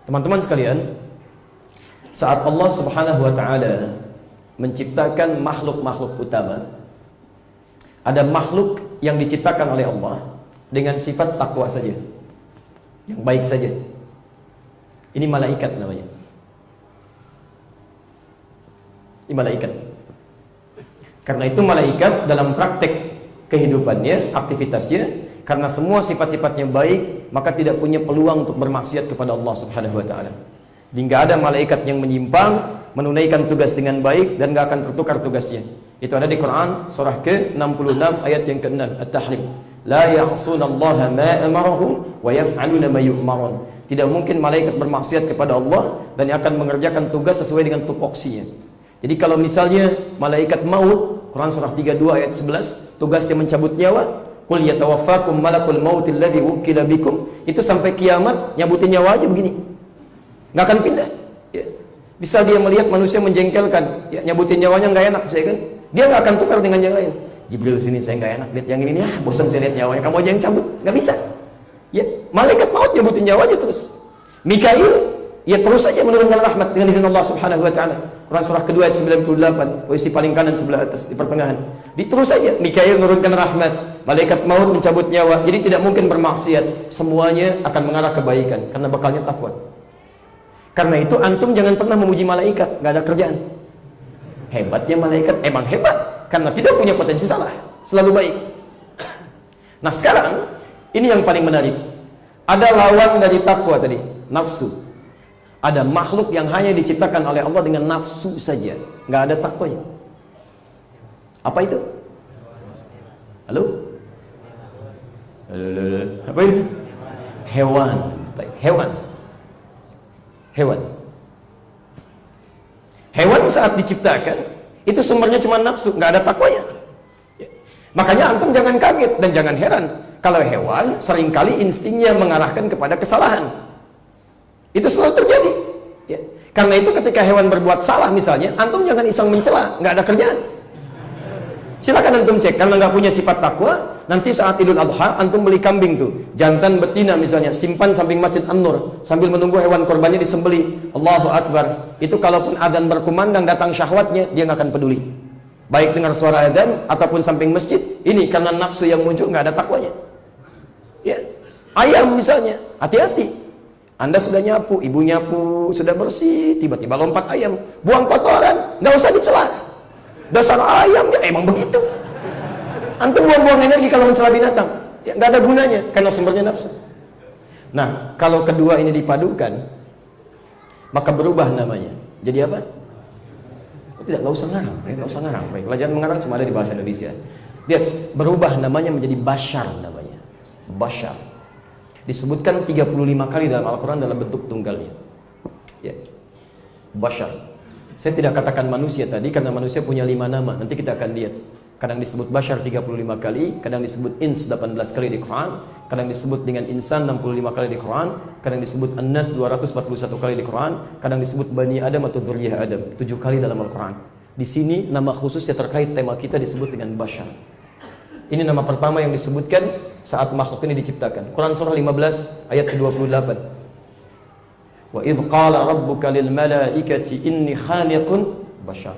Teman-teman sekalian, saat Allah Subhanahu wa taala menciptakan makhluk-makhluk utama, ada makhluk yang diciptakan oleh Allah dengan sifat takwa saja, yang baik saja. Ini malaikat namanya. Ini malaikat. Karena itu malaikat dalam praktek kehidupannya, aktivitasnya, karena semua sifat-sifatnya baik, maka tidak punya peluang untuk bermaksiat kepada Allah Subhanahu wa taala. Hingga ada malaikat yang menyimpang, menunaikan tugas dengan baik dan gak akan tertukar tugasnya. Itu ada di Quran surah ke-66 ayat yang ke-6, At-Tahrim. La ya'sunallaha ma amarahum wa yaf'aluna ma yu'marun. Tidak mungkin malaikat bermaksiat kepada Allah dan akan mengerjakan tugas sesuai dengan tupoksinya. Jadi kalau misalnya malaikat maut, Quran surah 32 ayat 11, tugasnya mencabut nyawa, qul yatawaffakum malakul mautil ladzi wukila bikum, itu sampai kiamat nyabutin nyawa aja begini, nggak akan pindah ya. Bisa dia melihat manusia menjengkelkan ya, nyabutin nyawanya nggak enak, saya kan, dia nggak akan tukar dengan yang lain. Jibril sini saya nggak enak lihat yang ini, ya bosan saya lihat nyawanya, kamu aja yang cabut, nggak bisa ya. Malaikat maut nyabutin nyawanya terus. Mikail ya terus saja menurunkan rahmat dengan izin Allah Subhanahu wa taala. Quran surah kedua ayat 98, posisi paling kanan sebelah atas di pertengahan. Terus saja Mikail menurunkan rahmat, malaikat maut mencabut nyawa. Jadi tidak mungkin bermaksiat, semuanya akan mengarah kebaikan karena bekalnya takwa. Karena itu antum jangan pernah memuji malaikat, nggak ada kerjaan. Hebatnya malaikat, emang hebat karena tidak punya potensi salah, selalu baik. Nah sekarang ini yang paling menarik. Ada lawan dari takwa tadi, nafsu. Ada makhluk yang hanya diciptakan oleh Allah dengan nafsu saja, nggak ada takwanya. Apa itu? Halo? Halo? Apa itu? Hewan. Hewan. Hewan. Hewan saat diciptakan itu sumbernya cuma nafsu, nggak ada takwanya. Makanya antum jangan kaget dan jangan heran kalau hewan seringkali instingnya mengarahkan kepada kesalahan. Itu selalu terjadi ya. Karena itu ketika hewan berbuat salah misalnya, antum jangan iseng mencela, nggak ada kerjaan. Silakan antum cek, karena nggak punya sifat takwa, nanti saat Idul Adha antum beli kambing tuh, jantan betina misalnya, simpan samping Masjid An-Nur sambil menunggu hewan korbannya disembeli. Allahu Akbar. Itu kalaupun adzan berkumandang datang syahwatnya, dia nggak akan peduli. Baik dengar suara adzan ataupun samping masjid, ini karena nafsu yang muncul, nggak ada takwanya. Ya. Ayam misalnya, hati-hati. Anda sudah nyapu, ibu nyapu, sudah bersih, tiba-tiba lompat ayam, buang kotoran, nggak usah dicela. Dasar ayam, ya emang begitu. Antum buang-buang energi kalau mencela binatang, ya nggak ada gunanya, karena sumbernya nafsu. Nah, kalau kedua ini dipadukan, maka berubah namanya. Jadi apa? Tidak, nggak usah ngarang, nggak usah ngarang. Baik, pelajaran mengarang cuma ada di bahasa Indonesia. Lihat, berubah namanya menjadi bashar namanya. Bashar. Disebutkan 35 kali dalam Al-Quran dalam bentuk tunggalnya ya. Bashar. Saya tidak katakan manusia tadi karena manusia punya 5 nama, nanti kita akan lihat. Kadang disebut bashar 35 kali, kadang disebut ins 18 kali di Quran, kadang disebut dengan insan 65 kali di Quran, kadang disebut an-nas 241 kali di Quran, kadang disebut bani Adam atau dzurriyyah Adam 7 kali dalam Al-Quran. Di sini nama khususnya terkait tema kita disebut dengan bashar. Ini nama pertama yang disebutkan saat makhluk ini diciptakan. Quran surah 15 ayat ke-28. Wa idh qala rabbuka lil malaikati inni khaliqun bashar.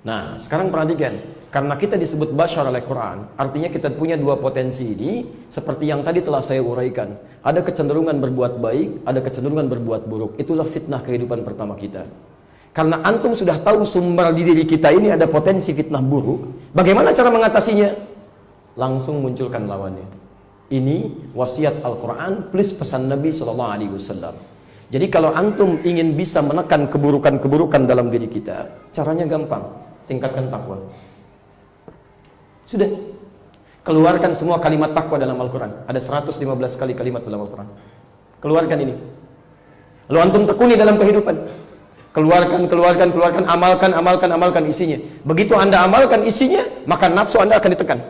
Nah, sekarang perhatikan, karena kita disebut bashar oleh Quran, artinya kita punya dua potensi ini seperti yang tadi telah saya uraikan. Ada kecenderungan berbuat baik, ada kecenderungan berbuat buruk. Itulah fitnah kehidupan pertama kita. Karena antum sudah tahu sumber di diri kita ini ada potensi fitnah buruk, bagaimana cara mengatasinya? Langsung munculkan lawannya. Ini wasiat Al-Quran plus pesan Nabi SAW. Jadi kalau antum ingin bisa menekan keburukan-keburukan dalam diri kita, caranya gampang, tingkatkan takwa. Sudah, keluarkan semua kalimat takwa dalam Al-Quran. Ada 115 kali kalimat dalam Al-Quran. Keluarkan ini. Lalu antum tekuni dalam kehidupan. Keluarkan, amalkan isinya. Begitu Anda amalkan isinya, maka nafsu Anda akan ditekan.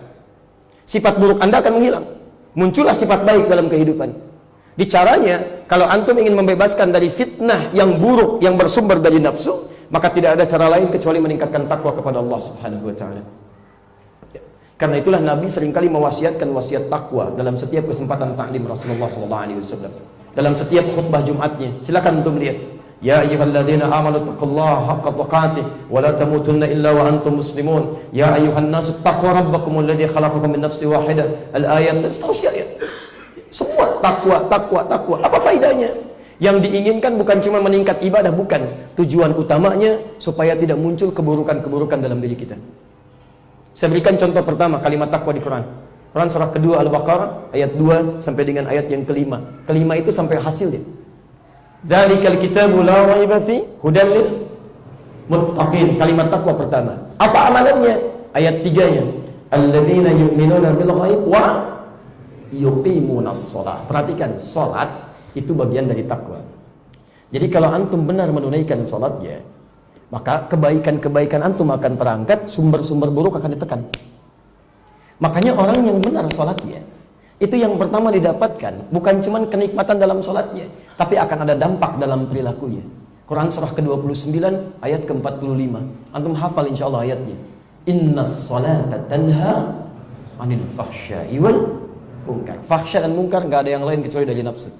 Sifat buruk Anda akan menghilang. Muncullah sifat baik dalam kehidupan. Di caranya, kalau antum ingin membebaskan dari fitnah yang buruk yang bersumber dari nafsu, maka tidak ada cara lain kecuali meningkatkan takwa kepada Allah Subhanahu wa taala. Ya. Karena itulah Nabi seringkali mewasiatkan wasiat takwa dalam setiap kesempatan taklim Rasulullah SAW. dalam setiap khutbah Jumatnya. Silakan untuk lihat. Ya ayyuhalladzina amanu taqullaha haqqa tuqatih wa la tamutunna illa wa antum muslimun. Ya ayyuhan nasu taqu rabbakumul ladzi khalaqakum min nafsin wahidah. Al-ayat dan seterusnya ya. Semua takwa. Apa faedahnya? Yang diinginkan bukan cuma meningkat ibadah, bukan. Tujuan utamanya supaya tidak muncul keburukan-keburukan dalam diri kita. Saya berikan contoh pertama kalimat takwa di Quran. Quran surah kedua Al-Baqarah ayat 2 sampai dengan ayat yang kelima. Kelima itu sampai hasil dia. Dzalikal kitabu la raiba fi hudan lil muttaqin. Kalimat takwa pertama. Apa amalannya? Ayat 3-nya. Alladzina yu'minuna bil ghaib wa yuqimunas shalah. Perhatikan, salat itu bagian dari takwa. Jadi kalau antum benar menunaikan salatnya, maka kebaikan-kebaikan antum akan terangkat, sumber-sumber buruk akan ditekan. Makanya orang yang benar salatnya, itu yang pertama didapatkan bukan cuma kenikmatan dalam salatnya, tapi akan ada dampak dalam perilakunya. Quran surah ke-29 ayat ke-45. Antum hafal insyaallah ayatnya. Innas salata tanha 'anil fahsya'i wal munkar. Fahsya dan munkar enggak ada yang lain kecuali dari nafsu.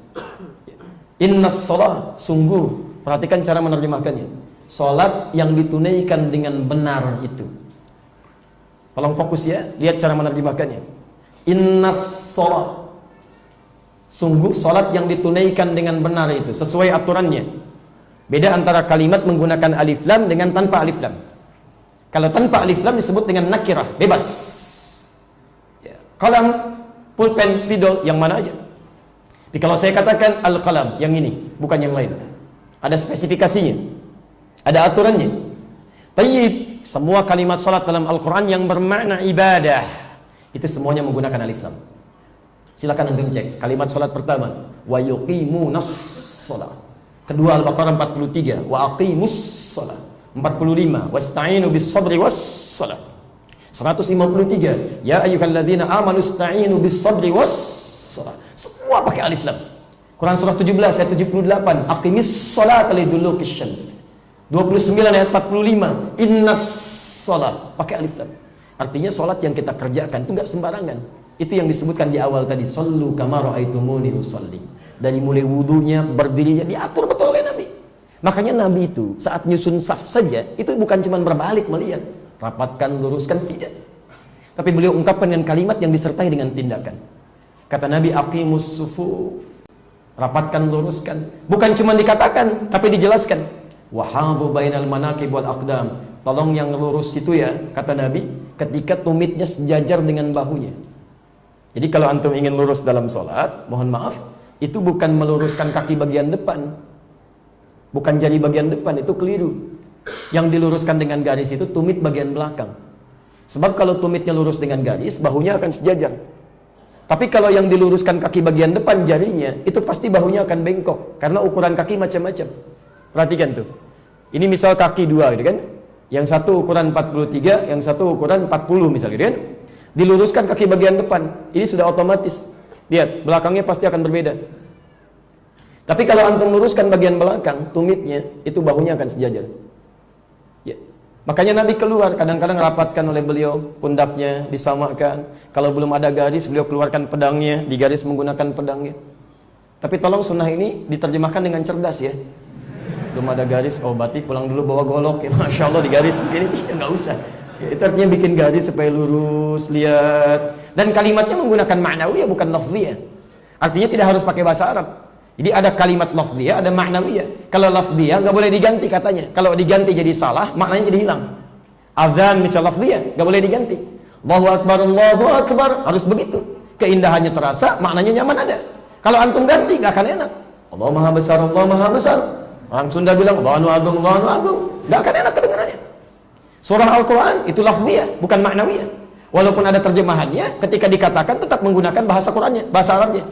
Innas salat, sungguh, perhatikan cara menerjemahkannya. Salat yang ditunaikan dengan benar itu. Tolong fokus ya, lihat cara menerjemahkannya. Innas salat, sungguh salat yang ditunaikan dengan benar itu sesuai aturannya. Beda antara kalimat menggunakan alif lam dengan tanpa alif lam. Kalau tanpa alif lam disebut dengan nakirah, bebas ya. Qalam, pulpen, spidol, yang mana aja. Jadi kalau saya katakan al-qalam, yang ini, bukan yang lain. Ada spesifikasinya, ada aturannya. Tayyib, semua kalimat salat dalam Al-Quran yang bermakna ibadah itu semuanya menggunakan alif lam. Silakan antum cek. Kalimat salat pertama, wa yuqimunas shalah. Kedua Al-Baqarah 43, wa aqimus shalah. 45, wasta'inu bis sabri was shalah. 153, ya ayyuhalladzina amanu ista'inu bis sabri was shalah. Semua pakai alif lam. Quran surah 17 ayat 78, aqimis shalata lidulukish syams. 29 ayat 45, innas shalah, pakai alif lam. Artinya salat yang kita kerjakan itu enggak sembarangan. Itu yang disebutkan di awal tadi, sallu kama raaitumuni usalli. Dari mulai wudunya, berdirinya diatur betul oleh Nabi. Makanya Nabi itu saat nyusun saf saja itu bukan cuma berbalik melihat, rapatkan, luruskan, tidak. Tapi beliau ungkapkan dengan kalimat yang disertai dengan tindakan. Kata Nabi, aqimus sufuf, rapatkan, luruskan. Bukan cuma dikatakan, tapi dijelaskan. Wahabu bainal manaqib wal aqdam. Tolong yang lurus itu ya, kata Nabi, ketika tumitnya sejajar dengan bahunya. Jadi kalau antum ingin lurus dalam sholat, mohon maaf, itu bukan meluruskan kaki bagian depan, bukan jari bagian depan, itu keliru. Yang diluruskan dengan garis itu tumit bagian belakang. Sebab kalau tumitnya lurus dengan garis, bahunya akan sejajar. Tapi kalau yang diluruskan kaki bagian depan, jarinya, itu pasti bahunya akan bengkok, karena ukuran kaki macam-macam. Perhatikan tuh. Ini misal kaki dua gitu kan. Yang satu ukuran 43, yang satu ukuran 40 misalnya gitu kan. Diluruskan kaki bagian depan, ini sudah otomatis. Lihat, belakangnya pasti akan berbeda. Tapi kalau antum luruskan bagian belakang, tumitnya, itu bahunya akan sejajar. Ya. Makanya Nabi keluar, kadang-kadang rapatkan oleh beliau, pundaknya disamakan. Kalau belum ada garis, beliau keluarkan pedangnya, digaris menggunakan pedangnya. Tapi tolong sunnah ini diterjemahkan dengan cerdas ya. Belum ada garis, oh batik pulang dulu bawa golok ya, Masya Allah digaris begini, tidak, nggak usah ya, itu artinya bikin garis supaya lurus, lihat. Dan kalimatnya menggunakan ma'nawiyah bukan lafziyah, artinya tidak harus pakai bahasa Arab. Jadi ada kalimat lafziyah, ada ma'nawiyah. Kalau lafziyah nggak boleh diganti katanya, kalau diganti jadi salah, maknanya jadi hilang. Azan misal lafziyah nggak boleh diganti, Allahu Akbar harus begitu, keindahannya terasa, maknanya nyaman ada. Kalau antum ganti nggak akan enak. Allah Maha Besar, Allah Maha Besar. Orang Sunda bilang, Allahu Agung, Allahu Agung. Tidak akan enak kedengarannya. Surah Al-Quran itu lafziyah, bukan ma'nawiyah. Walaupun ada terjemahannya, ketika dikatakan tetap menggunakan bahasa Qurannya, bahasa Arabnya.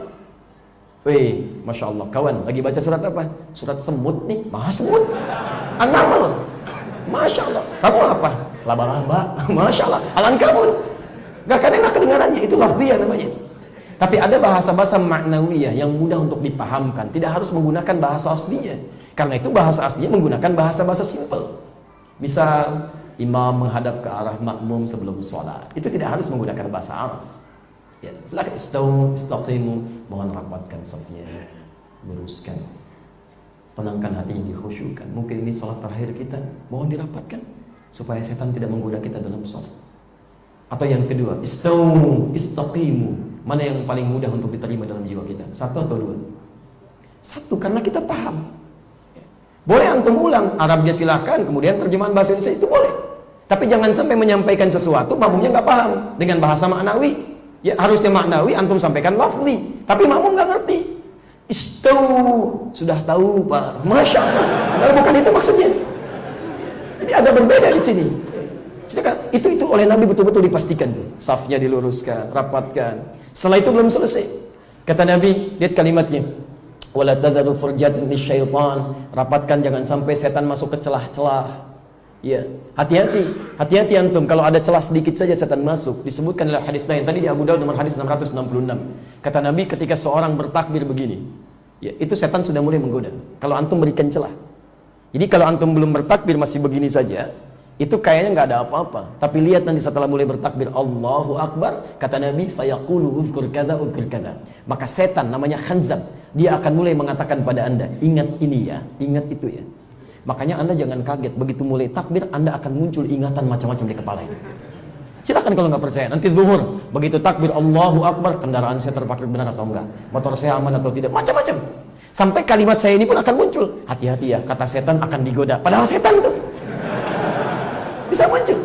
Wih, Masya Allah, kawan, lagi baca surat apa? Surat semut nih, maha semut. An-Naml. Masya Allah. Kamu apa? Laba-laba. Masya Allah. Al-Ankabut. Gak akan enak kedengarannya, itu lafziyah namanya. Tapi ada bahasa-bahasa ma'nawiyah yang mudah untuk dipahamkan, tidak harus menggunakan bahasa aslinya. Karena itu bahasa aslinya menggunakan bahasa-bahasa simpel. Misal, imam menghadap ke arah makmum sebelum sholat, itu tidak harus menggunakan bahasa Arab. Ya, silakan istaqimu, mohon rapatkan safnya. luruskan. Tenangkan hatinya, dikhusyukkan. Mungkin ini salat terakhir kita, mohon dirapatkan supaya setan tidak menggoda kita dalam salat. Atau yang kedua, istaqimu. Mana yang paling mudah untuk diterima dalam jiwa kita? Satu atau dua? Satu, karena kita paham. Boleh antum ulang Arabnya silakan, kemudian terjemahan bahasa Indonesia itu boleh. Tapi jangan sampai menyampaikan sesuatu makmumnya nggak paham dengan bahasa maknawi. Ya harusnya maknawi antum sampaikan lafzi, tapi makmum nggak ngerti. Sudah tahu Pak, masya Allah. Padahal bukan itu maksudnya. Jadi ada berbeda di sini. Itu oleh Nabi betul-betul dipastikan. Safnya diluruskan, rapatkan. Setelah itu belum selesai. Kata Nabi, lihat kalimatnya. Wala tadharu furjatan lisyaitan. Rapatkan, jangan sampai setan masuk ke celah-celah. Ya, hati-hati antum. Kalau ada celah sedikit saja setan masuk. Disebutkan dalam hadis lain tadi di Abu Daud nomor hadis 666. Kata Nabi, ketika seorang bertakbir begini, ya, itu setan sudah mulai menggoda. Kalau antum berikan celah. Jadi kalau antum belum bertakbir masih begini saja, itu kayaknya nggak ada apa-apa. Tapi lihat nanti setelah mulai bertakbir Allahu Akbar, kata Nabi, fayaqulu uzkur kadza. Maka setan namanya Khanzab, dia akan mulai mengatakan pada Anda, ingat ini ya, ingat itu ya. Makanya Anda jangan kaget, begitu mulai takbir Anda akan muncul ingatan macam-macam di kepala itu. Silakan kalau nggak percaya, nanti zuhur begitu takbir Allahu Akbar, kendaraan saya terparkir benar atau enggak, motor saya aman atau tidak, macam-macam. Sampai kalimat saya ini pun akan muncul. Hati-hati ya, kata setan akan digoda. Padahal setan tuh bisa muncul.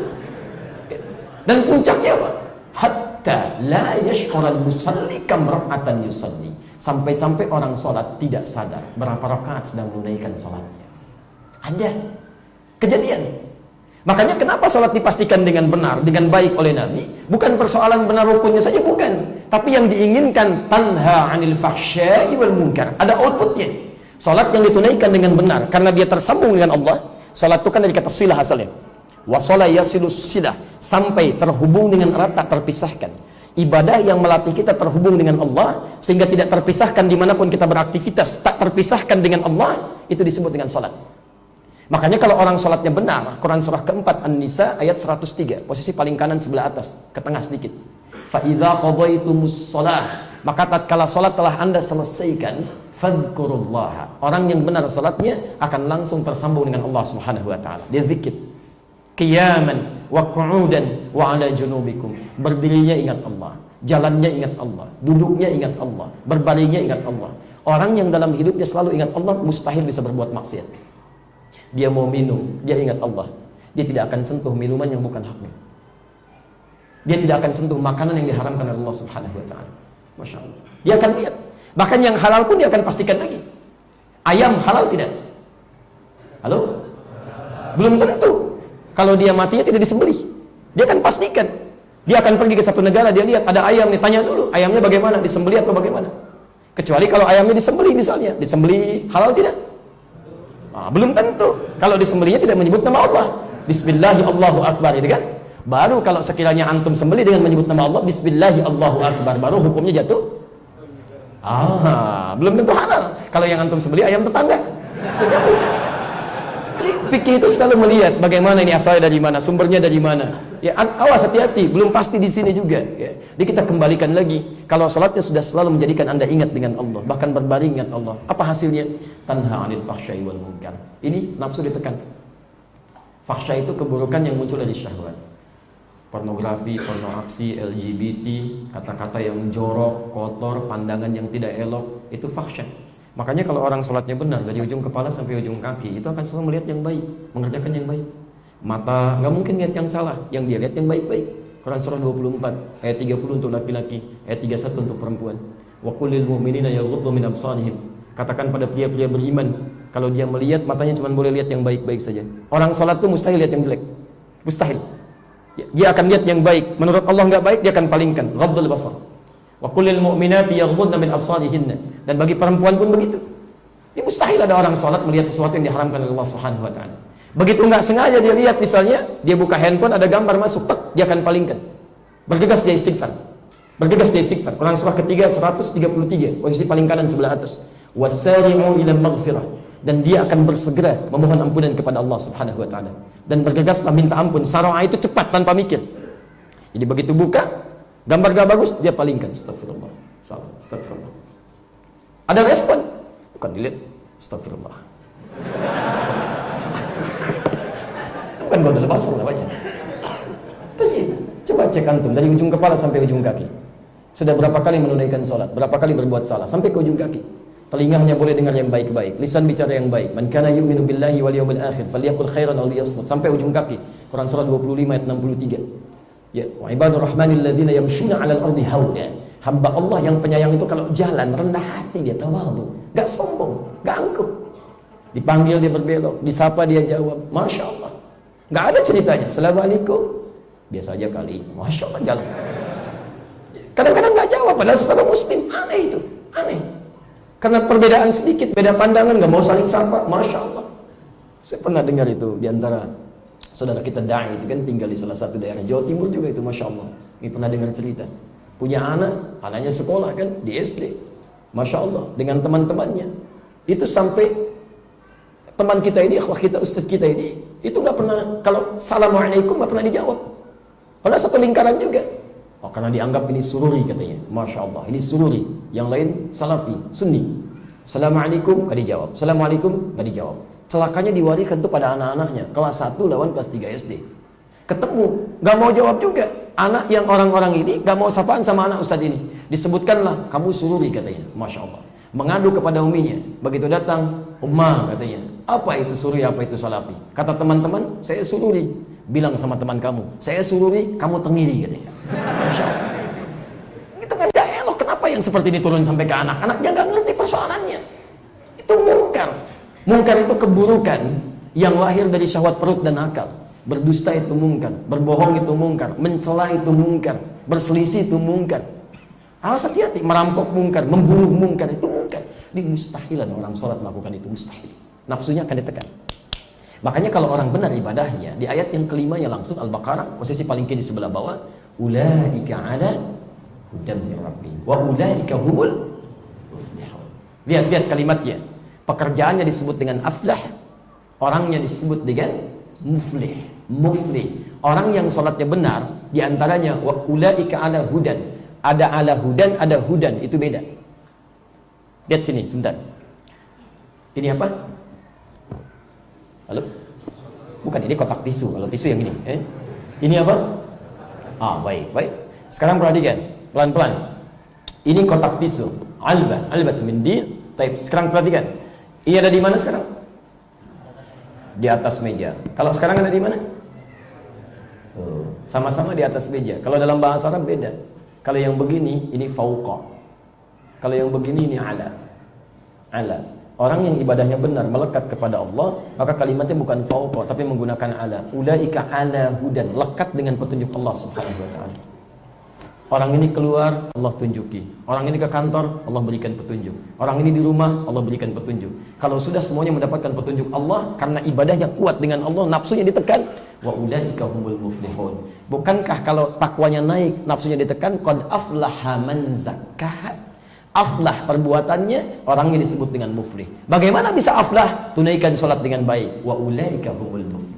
Dan puncaknya apa? Hatta la yash'ural musalli kam rak'atan yusalli. Sampai-sampai orang sholat tidak sadar berapa rakaat sedang menunaikan sholatnya. Ada kejadian. Makanya kenapa sholat dipastikan dengan benar, dengan baik oleh Nabi? Bukan persoalan benar rukunnya saja, bukan. Tapi yang diinginkan tanha 'anil fahsya'i wal munkar. Ada outputnya. Sholat yang ditunaikan dengan benar karena dia tersambung dengan Allah. Sholat itu kan dari kata silah asalnya. Wasala yasilus silah, sampai terhubung dengan erat, tak terpisahkan. Ibadah yang melatih kita terhubung dengan Allah sehingga tidak terpisahkan dimanapun kita beraktivitas, tak terpisahkan dengan Allah, itu disebut dengan sholat. Makanya kalau orang sholatnya benar, Quran surah keempat An-Nisa ayat 103, posisi paling kanan sebelah atas, ke tengah sedikit. Fa idza qadaitumus shalah, maka tatkala sholat telah Anda selesaikan, fadhkurullah. Orang yang benar sholatnya akan langsung tersambung dengan Allah Subhanahu wa taala. Dia zikir. Qiyaman wa qu'udan wa 'ala junubikum. Berdirinya ingat Allah, jalannya ingat Allah, duduknya ingat Allah, berbaringnya ingat Allah. Orang yang dalam hidupnya selalu ingat Allah mustahil bisa berbuat maksiat. Dia mau minum, dia ingat Allah. Dia tidak akan sentuh minuman yang bukan haknya. Dia tidak akan sentuh makanan yang diharamkan oleh Allah Subhanahu wa taala. Masya Allah. Dia akan lihat. Bahkan yang halal pun dia akan pastikan lagi. Ayam halal tidak? Halo? Belum tentu. Kalau dia matinya tidak disembelih. Dia akan pastikan. Dia akan pergi ke satu negara, dia lihat ada ayam nih, tanya dulu, ayamnya bagaimana? Disembelih atau bagaimana? Kecuali kalau ayamnya disembelih misalnya, disembelih halal tidak? Belum tentu. Kalau disembelihnya tidak menyebut nama Allah, Bismillahi Allahu Akbar, itu kan? Baru kalau sekiranya antum sembelih dengan menyebut nama Allah, Bismillahi Allahu Akbar, baru hukumnya jatuh. Belum tentu halal. Kalau yang antum sembelih ayam tetangga. Fikih itu selalu melihat bagaimana ini asalnya dari mana, sumbernya dari mana. Ya, awas hati-hati, belum pasti di sini juga. Ya. Jadi kita kembalikan lagi. Kalau salatnya sudah selalu menjadikan Anda ingat dengan Allah, bahkan berbaring ingat Allah. Apa hasilnya? Tanha 'anil fahsya'i wal munkar. Ini nafsu ditekan. Fahsya itu keburukan yang muncul dari syahwat. Pornografi, porno aksi, LGBT, kata-kata yang jorok, kotor, pandangan yang tidak elok, itu fahsya. Makanya kalau orang sholatnya benar dari ujung kepala sampai ujung kaki, itu akan selalu melihat yang baik, mengerjakan yang baik. Mata nggak mungkin lihat yang salah, yang dia lihat yang baik-baik. Quran surah 24 ayat 30 untuk laki-laki, ayat 31 untuk perempuan. Wa qul lil mu'minina yaghuddu min absarihim. Katakan pada pria-pria beriman, kalau dia melihat matanya cuma boleh lihat yang baik-baik saja. Orang sholat itu mustahil lihat yang jelek, mustahil. Dia akan lihat yang baik. Menurut Allah nggak baik, dia akan palingkan. Ghaddul basar. Wa qul lil mu'minati yaghuddna min absarihinna. Dan bagi perempuan pun begitu. Ini mustahil ada orang sholat melihat sesuatu yang diharamkan oleh Allah Subhanahu wa taala. Begitu nggak sengaja dia lihat, misalnya dia buka handphone ada gambar masuk, dia akan palingkan. Bergegas dia istighfar. Bergegas dia istighfar. Quran surah ketiga 133, posisi paling kanan sebelah atas. Wasari'u ila maghfirah. Dan dia akan bersegera memohon ampunan kepada Allah Subhanahu wa taala. Dan bergegaslah minta ampun. Sara'a itu cepat tanpa mikir. Jadi begitu buka gambar gak bagus, dia palingkan. Astagfirullah. Salah. Astagfirullah. Ada respon. Bukan dilihat, astagfirullah. Itu bukan godol basar namanya. Coba cek antum dari ujung kepala sampai ujung kaki. Sudah berapa kali menunaikan salat? Berapa kali berbuat salah? Sampai ke ujung kaki. Telinganya boleh dengar yang baik-baik, lisan bicara yang baik. Man kana yu'minu billahi wal yawmil akhir falyaqul khairan aw liyasmut. Sampai ujung kaki. Quran surah 25 ayat 63. Ya, wa ibadur rahmanil ladzina yamshuna 'alal ardi hauna. Hamba Allah yang penyayang itu kalau jalan rendah hati, dia tawadhu, enggak sombong, enggak angkuh. Dipanggil dia berbelok, disapa dia jawab. Masya Allah. Enggak ada ceritanya. Assalamualaikum. Biasa aja kali. Masya Allah jalan. Kadang-kadang enggak jawab padahal sesama muslim. Aneh itu, aneh. Karena perbedaan sedikit, beda pandangan, nggak mau saling sapa. Masya Allah. Saya pernah dengar itu di antara saudara kita da'i itu kan tinggal di salah satu daerah Jawa Timur juga itu, Masya Allah. Ini pernah dengar cerita. Punya anak, anaknya sekolah kan di SD. Masya Allah, dengan teman-temannya. Itu sampai teman kita ini, akhwah kita, ustaz kita ini, itu nggak pernah, kalau Assalamualaikum nggak pernah dijawab. Padahal satu lingkaran juga. Oh, karena dianggap ini sururi katanya. Masya Allah, ini sururi. Yang lain salafi, sunni. Assalamualaikum, gak dijawab. Assalamualaikum, gak dijawab. Celakanya diwariskan itu pada anak-anaknya. Kelas 1 lawan kelas 3 SD. Ketemu, gak mau jawab juga. Anak yang orang-orang ini gak mau sapaan sama anak ustadz ini. Disebutkanlah, kamu sururi katanya. Masya Allah. Mengadu kepada uminya. Begitu datang, ummah katanya. Apa itu sururi, apa itu salafi? Kata teman-teman, saya sururi. Bilang sama teman kamu, saya sururi, kamu tengiri katanya. Masya Allah. Itu kan gak elok. Kenapa yang seperti ini turun sampai ke anak? Anaknya gak ngerti persoalannya. Itu mungkar. Mungkar itu keburukan yang lahir dari syahwat perut dan akal. Berdusta itu mungkar, berbohong itu mungkar, mencela itu mungkar, berselisih itu mungkar. Awas hati-hati, merampok mungkar, membunuh mungkar, itu mungkar. Ini mustahilan orang sholat melakukan itu, mustahil. Nafsunya akan ditekan. Makanya kalau orang benar ibadahnya, di ayat yang kelimanya langsung Al-Baqarah, posisi paling kiri sebelah bawah, ulaika ala hudan min rabbihim wa ulaika humul muflihun. Lihat kalimatnya. Pekerjaannya disebut dengan aflah, orangnya disebut dengan muflih. Muflih. Orang yang salatnya benar, diantaranya wa ulaika ala hudan. Ada ala hudan, ada hudan, itu beda. Lihat sini sebentar. Ini apa? Halo? Bukan, ini kotak tisu. Kalau tisu yang ini, Ini apa? Baik. Sekarang perhatikan, pelan-pelan. Ini kotak tisu. Albat min din. Sekarang perhatikan. Ini ada di mana sekarang? Di atas meja. Kalau sekarang ada di mana? Sama-sama di atas meja. Kalau dalam bahasa Arab beda. Kalau yang begini, ini fauqa. Kalau yang begini, ini ala. Orang yang ibadahnya benar, melekat kepada Allah, maka kalimatnya bukan fauqa, tapi menggunakan ala. Ulaika ala hudan, lekat dengan petunjuk Allah subhanahu wa ta'ala. Orang ini keluar, Allah tunjuki. Orang ini ke kantor, Allah berikan petunjuk. Orang ini di rumah, Allah berikan petunjuk. Kalau sudah semuanya mendapatkan petunjuk Allah, karena ibadahnya kuat dengan Allah, nafsunya ditekan, wa ulaika humul muflihun. Bukankah kalau takwanya naik, nafsunya ditekan, qad aflaha man zakkaha. Aflah perbuatannya, orangnya disebut dengan muflih. Bagaimana bisa aflah? Tunaikan sholat dengan baik. Wa ulaika humul muflihun.